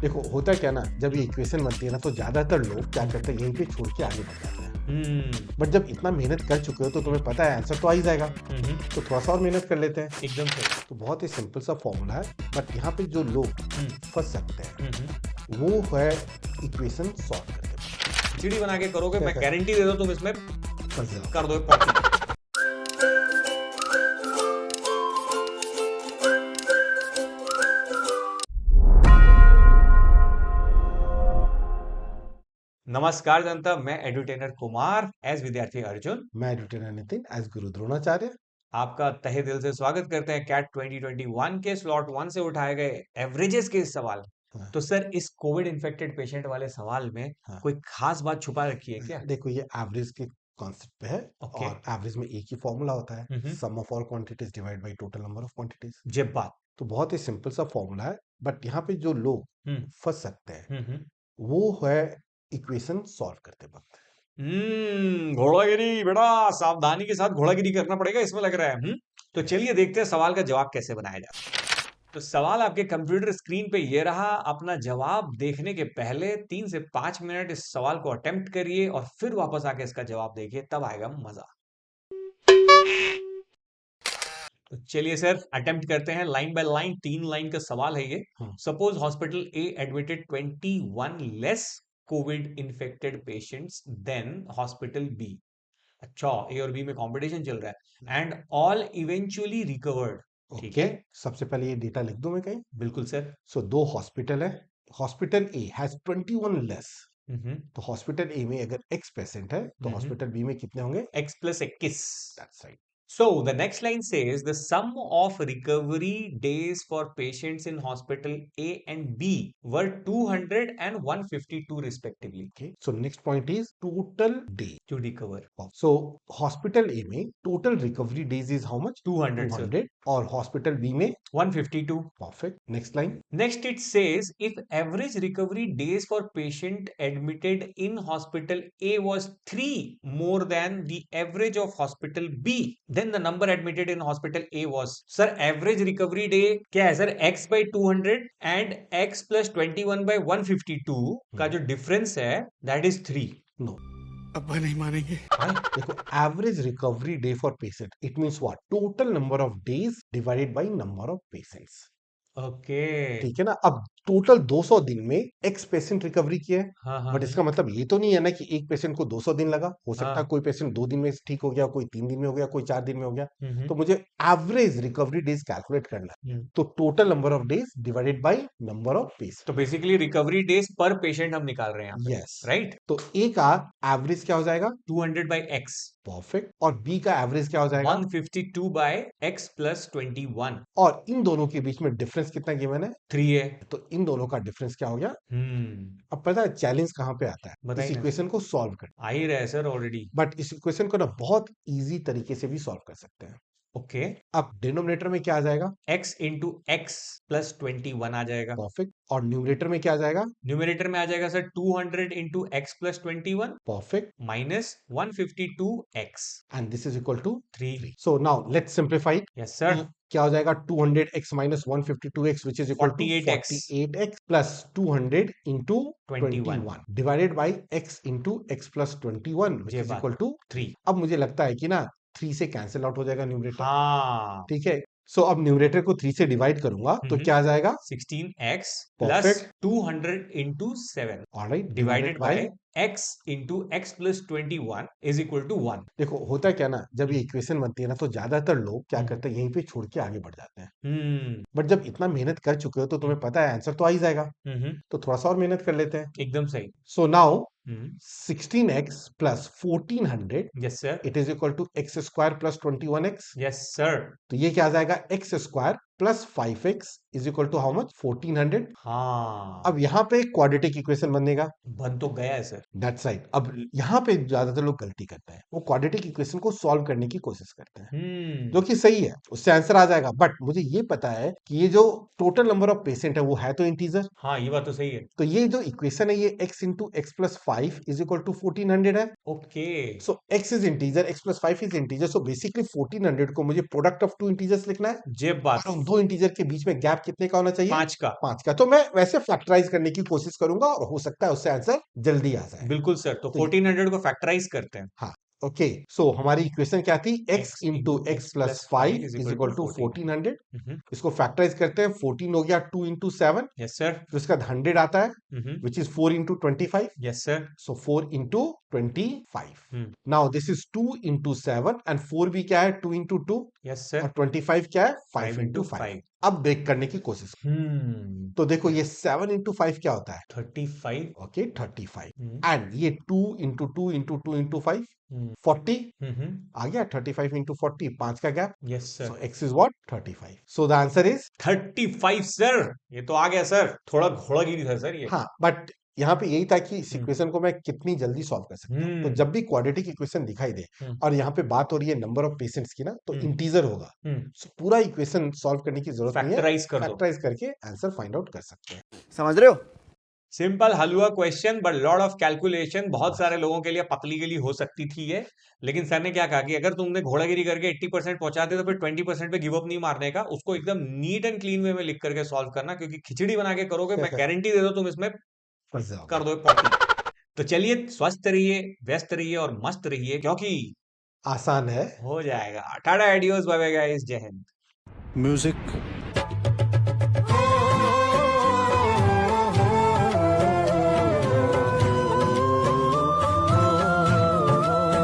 देखो होता क्या ना, जब ये इक्वेशन बनती है ना तो ज्यादातर लोग क्या करते हैं, यहीं पे छोड़ के आगे बढ़ जाते हैं। बट जब इतना मेहनत कर चुके हो तो तुम्हें पता है आंसर तो आ ही जाएगा, तो थोड़ा सा और मेहनत कर लेते हैं। एकदम सही। तो बहुत ही सिंपल सा फॉर्मूला है, बट यहाँ पे जो लोग फंस सकते हैं वो है इक्वेशन सॉल्व करते वक्त। खिचड़ी बना के करोगे, मैं गारंटी दे दो तुम इसमें फंस जाओ। कर दो पॉटी। नमस्कार जनता, मैं एडुटेनर कुमार एज विद्यार्थी अर्जुन मैं एडुटेनर नितिन एज गुरु द्रोणाचार्य आपका तहे दिल से स्वागत करते हैं कैट 2021 के स्लॉट 1 से उठाए गए एवरेजेस के इस सवाल। हाँ। तो सर, इस कोविड इन्फेक्टेड पेशेंट वाले सवाल में हाँ। कोई खास बात छुपा रखी है क्या? देखो ये एवरेज के कॉन्सेप्ट पे है, ओके। और एवरेज में एक ही फॉर्मूला होता है, sum of all quantities divide by total number of quantities. जब बात तो बहुत ही सिंपल सा फॉर्मूला है, बट यहाँ पे जो लोग फंस सकते हैं वो है इक्वेशन सॉल्व करते वक्त। घोड़ागिरी बेटा, सावधानी के साथ घोड़ागिरी करना पड़ेगा इसमें लग रहा है। तो चलिए देखते हैं सवाल का जवाब कैसे बनाया जाए। तो सवाल आपके कंप्यूटर स्क्रीन पे ये रहा। अपना जवाब देखने के पहले 3 से 5 मिनट इस सवाल को अटेम्प्ट करिए और फिर वापस आके इसका जवाब देखिए, तब आएगा मजा। तो चलिए सर, अटेम्प्ट करते हैं लाइन बाय लाइन। 3 लाइन का सवाल है ये। Suppose hospital A admitted 21 less covid infected patients than hospital B. अच्छा, ए और बी में कंपटीशन चल रहा है। And all eventually recovered. ठीक ओके, है, सबसे पहले ये डेटा लिख दो मैं कहीं। बिल्कुल सर। सो दो हॉस्पिटल है, हॉस्पिटल ए हैज 21 लेस, तो हॉस्पिटल ए में अगर x पेशेंट है तो हॉस्पिटल बी में कितने होंगे? x plus 21. That's right. So the next line says the sum of recovery days for patients in hospital A and B were 200 and 152 respectively. Okay, so next point is total day To recover so hospital A में total recovery days is how much? 200 sir. 200, और hospital B में 152. perfect. Next line. Next it says if average recovery days for patient admitted in hospital A was 3 more than the average of hospital B, then the number admitted in hospital A was. Sir, average recovery day क्या है sir? x by 200 and x plus 21 by 152 का जो difference है that is 3. No, अब्बा नहीं मानेंगे। देखो average recovery day for patient it means what? Total number of days divided by number of patients. Okay. ठीक है ना। अब टोटल 200 दिन में एक्स पेशेंट रिकवरी किया है, हाँ बट इसका मतलब ये तो नहीं है ना कि एक पेशेंट को 200 दिन लगा। हो सकता है हाँ। कोई पेशेंट 2 दिन में ठीक हो गया, कोई 3 दिन में हो गया, कोई 4 दिन में हो गया। तो मुझे एवरेज रिकवरी डेज कैलकुलेट करना है, तो total number of days divided by number of patient. तो बेसिकली रिकवरी डेज पर पेशेंट हम निकाल रहे हैं यहाँ पे, यस, राइट? तो ए का एवरेज क्या हो जाएगा? 200 by x. परफेक्ट। और बी का एवरेज क्या हो जाएगा? 152 by x plus 21. और इन दोनों के बीच में डिफरेंस कितना गिवन है? 3 है। तो इन दोनों का डिफरेंस क्या हो गया? हम्म, अब पता है चैलेंज कहां पे आता है? बताइए इस ना। इक्वेशन को सॉल्व कर, आ ही रहा है सर ऑलरेडी। बट इस इक्वेशन को ना बहुत इजी तरीके से भी सॉल्व कर सकते हैं। ओके, अब डिनोमिनेटर में क्या आ जाएगा? x इंटू एक्स प्लस 21 आ जाएगा। परफेक्ट। और न्यूमरेटर में क्या आ जाएगा? न्यूमिनेटर में आ जाएगा sir 200 into x plus 21 perfect. Minus 152 x and this is equal to 3। So now let's simplify. Yes sir. क्या हो जाएगा? 200x minus 152x which is equal to 48x 48x plus 200 into 21 21 divided by x into x plus 21 which ये is बात। Equal to 3। अब मुझे लगता है कि ना 3 से कैंसिल आउट हो जाएगा न्यूमरेटर। हाँ, ठीक है, सो अब न्यूमरेटर को 3 से डिवाइड करूंगा तो क्या आ जाएगा? 16x plus perfect. 200 into 7 alright, divided by x into x plus 21 is equal to 1। देखो होता क्या ना, जब ये इक्वेशन बनती है ना तो ज्यादातर लोग क्या करते हैं, यहीं पे छोड़ के आगे बढ़ जाते हैं। बट जब इतना मेहनत कर चुके हो तो तुम्हें पता है आंसर तो आ ही जाएगा, तो थोड़ा सा और मेहनत कर लेते हैं। एकदम सही। So now 16x plus 1400 yes sir. It is equal to x square plus 21x। Yes sir. तो ये क्या आ जाएगा? X square plus 5x is equal to how much? 1400। हाँ, अब यहाँ पे क्वाड्रेटिक इक्वेशन बनेगा। बन तो गया है सर। That's right. अब यहाँ पे ज्यादातर लोग गलती करते हैं, वो क्वाड्रेटिक इक्वेशन को सॉल्व करने की कोशिश करते हैं, जो कि सही है, उससे आंसर आ जाएगा। बट मुझे ये पता है कि ये जो टोटल नंबर ऑफ पेशेंट है वो है तो इंटीजर। हाँ, ये बात तो सही है। तो ये जो इक्वेशन है ये x into x plus 5 is equal to 1400 है। Okay. So x is integer, x plus 5 is integer, so basically 1400 को मुझे प्रोडक्ट ऑफ टू इंटीजर्स लिखना है जे बात। और उन दो इंटीजर के बीच में गैप कितने का होना चाहिए? 5 का। 5 का। तो मैं वैसे फैक्टराइज करने की कोशिश करूंगा और हो सकता है उससे आंसर जल्दी आ जाए। बिल्कुल सर, तो तो 1400 को फैक्टराइज करते हैं। हाँ, ओके। सो हमारी इक्वेशन क्या थी? x x into into x x plus plus 5 5 is is equal equal to to 1400. 1400। इसको फैक्टराइज करते हैं, 14 हो गया 2 इंटू 7, Yes sir. तो इसका 100 आता है, which is 4 into 25। Yes sir. So 4 into 25. Hmm. Now this is 2 into 7 and 4 भी क्या है? 2 into 2 Yes sir. और 25 क्या है? 5 5 into into 5। 5. अब ब्रेक करने की कोशिश। तो देखो ये 7 into 5 क्या होता है? 35. ओके 35। Hmm. एंड ये 2 into 2 into 2 into 5 Hmm. 40 Mm-hmm. आ गया। 35 into 40 5 का gap. Yes sir. So x is what? 35। So the answer is 35 sir, ये तो आ गया सर, थोड़ा घोड़ागिरी था सर ये। हाँ, बट यहाँ पे यही था कि इस हम्म इक्वेशन को मैं कितनी जल्दी सॉल्व कर सकता हूँ। तो हम्म जब भी क्वाड्रेटिक इक्वेशन दिखाई दे हम्म और यहाँ पे बात हो रही है नंबर ऑफ पेशेंट्स की ना, तो हम्म इंटीजर होगा। हम्म सो पूरा इक्वेशन सॉल्व करने की जरूरत नहीं है, फैक्टराइज कर दो। फैक्टराइज करके आंसर फाइंड आउट कर सकते हैं। समझ रहे हो? Simple halwa question but lot of calculation. बहुत बस सारे लोगों के लिए पतली गली हो सकती थी ये, लेकिन सर ने क्या कहा कि अगर तुमने घोड़ागिरी करके 80% पहुंचा दे तो फिर 20% पे गिव अप नहीं मारने का, उसको एकदम नीट एंड क्लीन वे में लिख करके सॉल्व करना, क्योंकि खिचड़ी बना के करोगे मैं गारंटी दे दो तुम इसमें फंस जाओगे। कर दो पॉटी। तो चलिए स्वस्थ रहिए, व्यस्त रहिए और मस्त रहिए, क्योंकि आसान है। हो जाएगा। Tata, adios, bye bye guys, जय हिंद। म्यूजिक